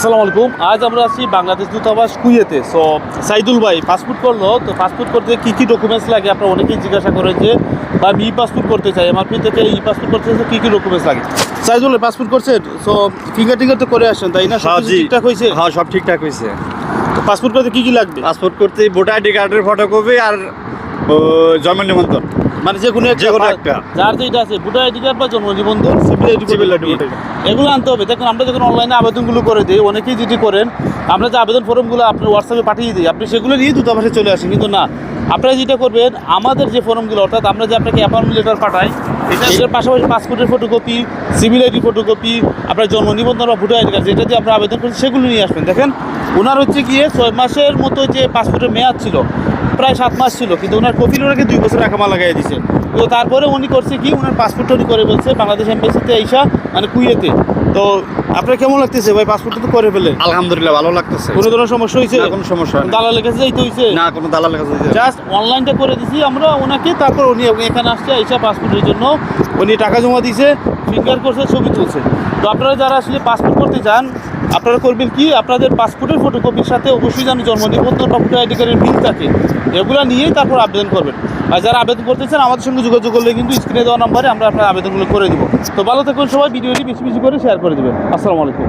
আসসালামু আলাইকুম। আজ আমরা আছি বাংলাদেশ দূতাবাস কুয়েতে। সো সাইদুল ভাই পাসপোর্ট করলো, তো পাসপোর্ট করতে কী কী ডকুমেন্টস লাগে আপনারা অনেকেই জিজ্ঞাসা করেন যে বা আমি ই পাসপোর্ট করতে চাই, এমআরপি থেকে ই পাসপোর্ট করতে চাই, কী কী ডকুমেন্টস লাগে। সাইদুল ভাই পাসপোর্ট করছেন, সো ফিঙ্গার টিঙ্গার তো করে আসেন তাই না? সব কিছু ঠিকঠাক হয়েছে? হ্যাঁ, সব ঠিকঠাক হয়েছে। তো পাসপোর্ট করতে কী কী লাগবে? পাসপোর্ট করতে ভোটার আইডি কার্ডের ফটোকপি আর জন্ম নিবন্ধন, মানে যে কোনো যে কোনো একটা। যার যেটা আছে ভোটার আইডি কার্ড বা জন্ম নিবন্ধন, সিভিল আইডি এগুলো আনতে হবে। দেখুন আমরা যখন অনলাইনে আবেদনগুলো করে দিই, অনেকেই যেটি করেন আমরা যে আবেদন ফর্মগুলো আপনার হোয়াটসঅ্যাপে পাঠিয়ে দিই, আপনি সেগুলো নিয়ে দূতাবাসে চলে আসেন, কিন্তু না, আপনারা যেটা করবেন আমাদের যে ফর্মগুলো অর্থাৎ আমরা যে আপনাকে অ্যাপয়েন্টমেন্ট লেটার পাঠাই এটার পাশাপাশি পাসপোর্টের ফটোকপি, সিভিল আইডি ফটোকপি, আপনার জন্ম নিবন্ধন বা ভোটার আইডি কার্ড যেটা দিয়ে আপনারা আবেদন করছেন সেগুলো নিয়ে আসবেন। দেখেন ওনার হচ্ছে গিয়ে 6 মাসের মতো যে পাসপোর্টের মেয়াদ ছিল, প্রায় 7 মাস ছিল, কিন্তু ওনার কপির ওনাকে 2 বছর রাখামা লাগাই দিছে। তো তারপরে উনি করছে কি, ওনার পাসপোর্টটা উনি করে বলছে বাংলাদেশ এম্বাসিতে আইসা, মানে কুয়েতে। তো আপনার কেমন লাগতেছে ভাই, পাসপোর্টটা তো করে ফেলেন? আলহামদুলিল্লাহ ভালো লাগতেছে। কোনো ধরনের সমস্যা হয়েছে? না, কোনো সমস্যা নেই। দালালের কাছে যাইতে হয়েছে? না, কোনো দালালের কাছে যাইতে হবে না। জাস্ট অনলাইনটা করে দিছি আমরা ওনাকে, তারপর উনি এখানে আসছে, আইসা পাসপোর্টের জন্য উনি টাকা জমা দিয়েছে, ফিঙ্গার করছে, ছবি তুলছে। তো আপনারা যারা আসলে পাসপোর্ট করতে চান আপনারা করবেন কি, আপনাদের পাসপোর্টের ফটোকপির সাথে অবশ্যই যেন জন্ম নিবন্ধন বা ভোটার আইডি কার্ডের বিল থাকে, এগুলো নিয়েই তারপর আবেদন করবেন। আর যারা আবেদন করতে চান আমাদের সঙ্গে যোগাযোগ করলে কিন্তু স্ক্রিনে দেওয়া নাম্বারে আমরা আপনার আবেদনগুলো করে দিব। তো ভালো থাকুন সবাই, ভিডিওটি বেশি বেশি করে শেয়ার করে দেবেন। আসসালামু আলাইকুম।